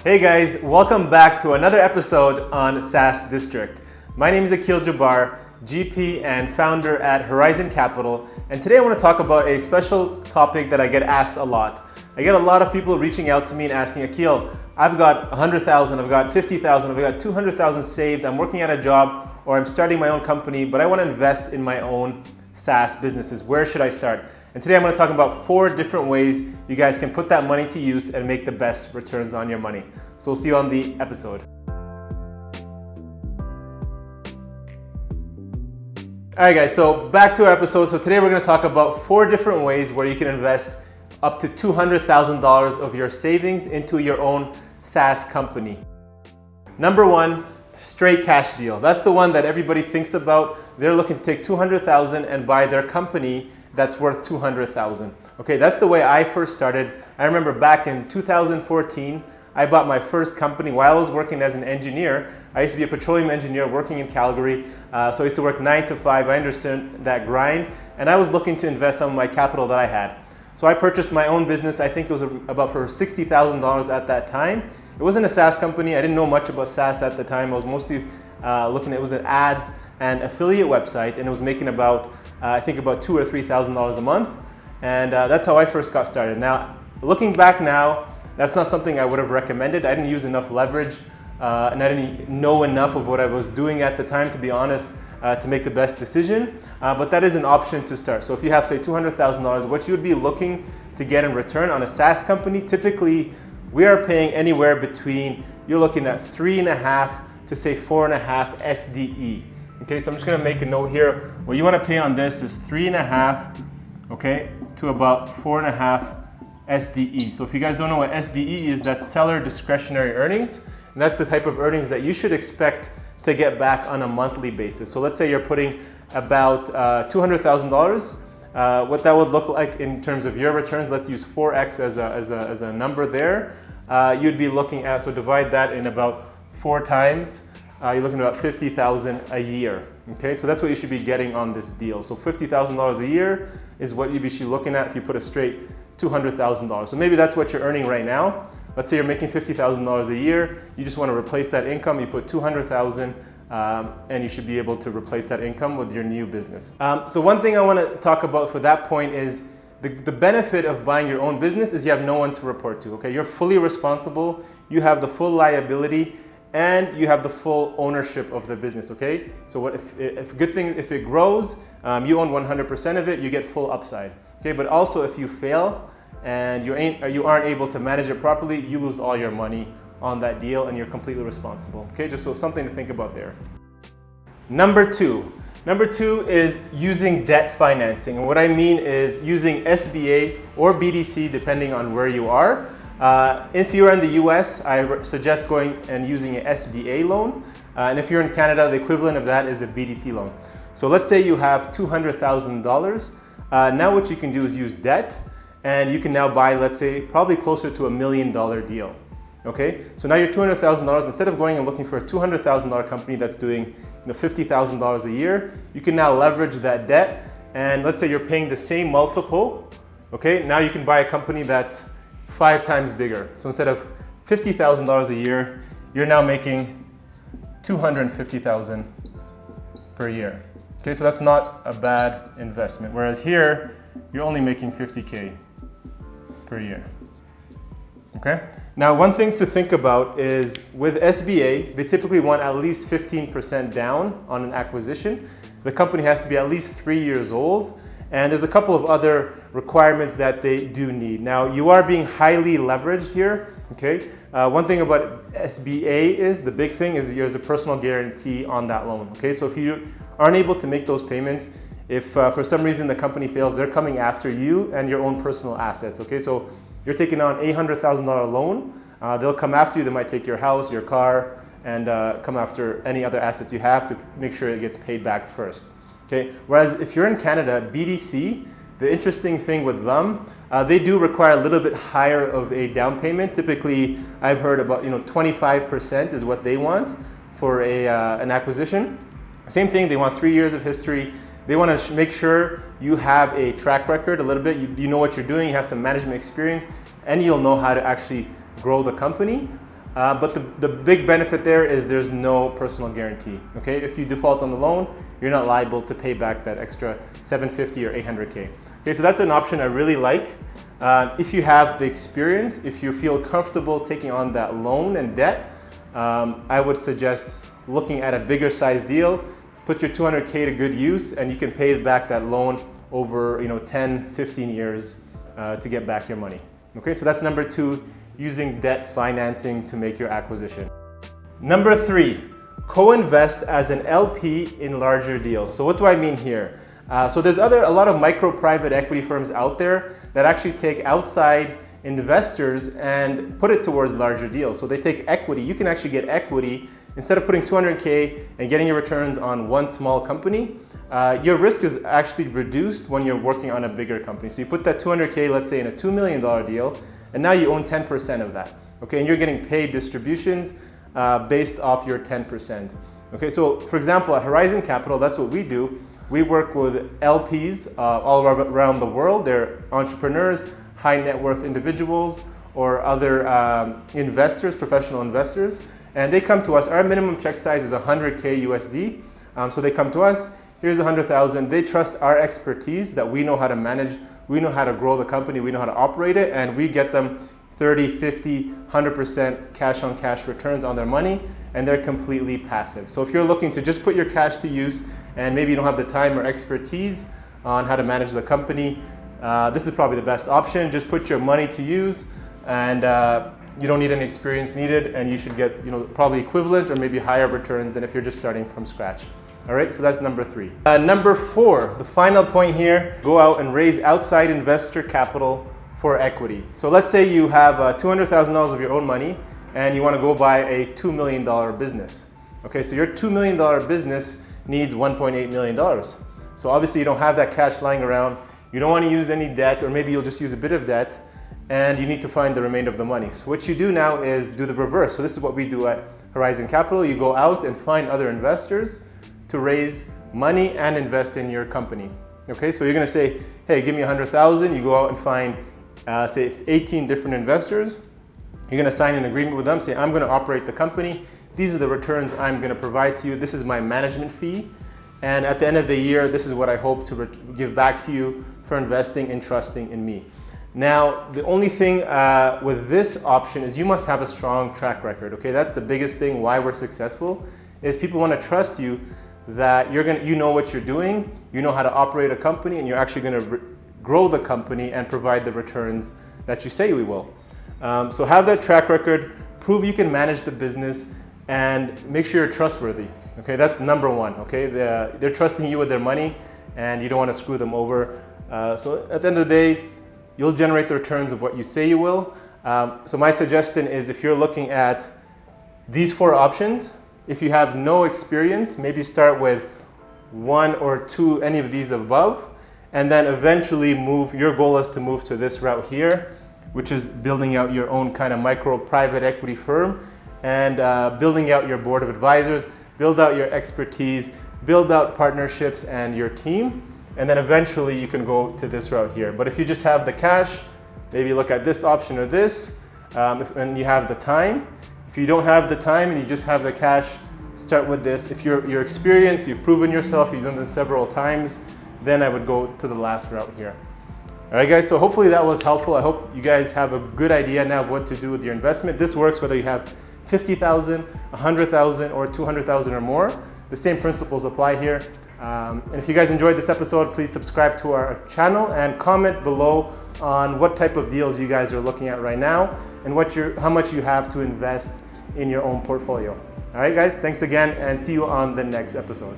Hey guys, welcome back to another episode on SaaS District. My name is Akil Jabbar, GP and founder at Horizon Capital, and today I want to talk about a special topic that I get asked a lot. I get a lot of people reaching out to me and asking, Akil, I've got 100,000, I've got 50,000, I've got 200,000 saved, I'm working at a job or I'm starting my own company, but I want to invest in my own SaaS businesses. Where should I start? And today I'm going to talk about 4 different ways you guys can put that money to use and make the best returns on your money. So we'll see you on the episode. All right guys, so back to our episode. So today we're going to talk about 4 different ways where you can invest up to $200,000 of your savings into your own SaaS company. Number 1, straight cash deal. That's the one that everybody thinks about. They're looking to take $200,000 and buy their company that's worth $200,000. Okay, that's the way I first started. I remember back in 2014, I bought my first company while I was working as an engineer. I used to be a petroleum engineer working in Calgary. So I used to work 9 to 5. I understood that grind, and I was looking to invest some of my capital that I had. So I purchased my own business. I think it was about for $60,000 at that time. It wasn't a SaaS company. I didn't know much about SaaS at the time. I was mostly looking at, it was an ads and affiliate website, and it was making about I think about $2,000 or $3,000 a month, and that's how I first got started. Now, looking back now, that's not something I would have recommended. I didn't use enough leverage, and I didn't know enough of what I was doing at the time, to be honest, to make the best decision. But that is an option to start. So if you have, say, $200,000, what you would be looking to get in return on a SaaS company, typically we are paying anywhere between, you're looking at 3.5 to say 4.5 SDE. Okay, so I'm just gonna make a note here. What you wanna pay on this is 3.5, okay, to about 4.5 SDE. So if you guys don't know what SDE is, that's seller discretionary earnings. And that's the type of earnings that you should expect to get back on a monthly basis. So let's say you're putting about $200,000. What that would look like in terms of your returns, let's use 4x as a number there. You'd be looking at, so divide that in about 4 times. You're looking at about $50,000 a year. Okay, so that's what you should be getting on this deal. So $50,000 a year is what you'd be looking at if you put a straight $200,000. So maybe that's what you're earning right now. Let's say you're making $50,000 a year. You just want to replace that income. You put $200,000, and you should be able to replace that income with your new business. So one thing I want to talk about for that point is the benefit of buying your own business is you have no one to report to. Okay, you're fully responsible. You have the full liability, and you have the full ownership of the business, okay? So what if it grows, you own 100% of it, you get full upside, okay? But also if you fail and you aren't able to manage it properly, you lose all your money on that deal and you're completely responsible, okay? Just so something to think about there. Number two is using debt financing. And what I mean is using SBA or BDC, depending on where you are. If you're in the US, I suggest going and using an SBA loan. And if you're in Canada, the equivalent of that is a BDC loan. So let's say you have $200,000. Now what you can do is use debt, and you can now buy, let's say, probably closer to $1 million deal. Okay, so now you're $200,000. Instead of going and looking for a $200,000 company that's doing $50,000 a year, you can now leverage that debt. And let's say you're paying the same multiple. Okay, now you can buy a company that's 5 times bigger. So instead of $50,000 a year, you're now making $250,000 per year. Okay, so that's not a bad investment. Whereas here, you're only making $50K per year. Okay. Now, one thing to think about is with SBA, they typically want at least 15% down on an acquisition. The company has to be at least 3 years old. And there's a couple of other requirements that they do need. Now, you are being highly leveraged here, okay? One thing about SBA is, the big thing is there's a personal guarantee on that loan, okay? So if you aren't able to make those payments, if for some reason the company fails, they're coming after you and your own personal assets, okay? So you're taking on a $800,000 loan, they'll come after you. They might take your house, your car, and come after any other assets you have to make sure it gets paid back first. Okay. Whereas if you're in Canada, BDC, the interesting thing with them, they do require a little bit higher of a down payment. Typically, I've heard about 25% is what they want for an acquisition. Same thing, they want 3 years of history. They want to make sure you have a track record a little bit. You know what you're doing, you have some management experience, and you'll know how to actually grow the company. But the big benefit there is there's no personal guarantee. Okay, if you default on the loan, you're not liable to pay back that extra 750 or 800K. Okay, so that's an option I really like. If you have the experience, if you feel comfortable taking on that loan and debt, I would suggest looking at a bigger size deal. Put your 200K to good use, and you can pay back that loan over 10, 15 years to get back your money. Okay, so that's number 2, using debt financing to make your acquisition. Number 3, co-invest as an LP in larger deals. So what do I mean here? So there's a lot of micro private equity firms out there that actually take outside investors and put it towards larger deals. So they take equity. You can actually get equity. Instead of putting 200K and getting your returns on one small company, your risk is actually reduced when you're working on a bigger company. So you put that 200K, let's say, in a $2 million deal, and now you own 10% of that. Okay, and you're getting paid distributions based off your 10%. Okay, so for example, at Horizon Capital, that's what we do. We work with LPs all around the world. They're entrepreneurs, high net worth individuals, or other investors, professional investors. And they come to us. Our minimum check size is 100K USD. So they come to us, here's 100,000. They trust our expertise that we know how to manage, we know how to grow the company, we know how to operate it, and we get them 30, 50, 100% cash on cash returns on their money, and they're completely passive. So if you're looking to just put your cash to use and maybe you don't have the time or expertise on how to manage the company, this is probably the best option. Just put your money to use, and you don't need any experience needed, and you should get probably equivalent or maybe higher returns than if you're just starting from scratch. All right, so that's number 3. Number 4, the final point here, go out and raise outside investor capital for equity. So let's say you have $200,000 of your own money and you want to go buy a $2 million business. Okay, so your $2 million business needs $1.8 million. So obviously you don't have that cash lying around. You don't want to use any debt, or maybe you'll just use a bit of debt, and you need to find the remainder of the money. So what you do now is do the reverse. So this is what we do at Horizon Capital. You go out and find other investors to raise money and invest in your company. Okay, so you're gonna say, hey, give me 100,000. You go out and find, say, 18 different investors. You're gonna sign an agreement with them, say, I'm gonna operate the company. These are the returns I'm gonna provide to you. This is my management fee. And at the end of the year, this is what I hope to give back to you for investing and trusting in me. Now, the only thing with this option is you must have a strong track record. Okay, that's the biggest thing why we're successful, is people want to trust you that you know what you're doing, you know how to operate a company, and you're actually going to grow the company and provide the returns that you say we will. So have that track record, prove you can manage the business, and make sure you're trustworthy. Okay, that's number 1. Okay, they're trusting you with their money, and you don't want to screw them over. So at the end of the day, you'll generate the returns of what you say you will. So my suggestion is, if you're looking at these 4 options, if you have no experience, maybe start with 1 or 2, any of these above, and then eventually move. Your goal is to move to this route here, which is building out your own kind of micro private equity firm, and building out your board of advisors, build out your expertise, build out partnerships and your team. And then eventually you can go to this route here. But if you just have the cash, maybe look at this option or this, and you have the time. If you don't have the time and you just have the cash, start with this. If you're experienced, you've proven yourself, you've done this several times, then I would go to the last route here. All right, guys, so hopefully that was helpful. I hope you guys have a good idea now of what to do with your investment. This works whether you have 50,000, 100,000, or 200,000 or more. The same principles apply here. And if you guys enjoyed this episode, please subscribe to our channel and comment below on what type of deals you guys are looking at right now and how much you have to invest in your own portfolio. All right, guys, thanks again, and see you on the next episode.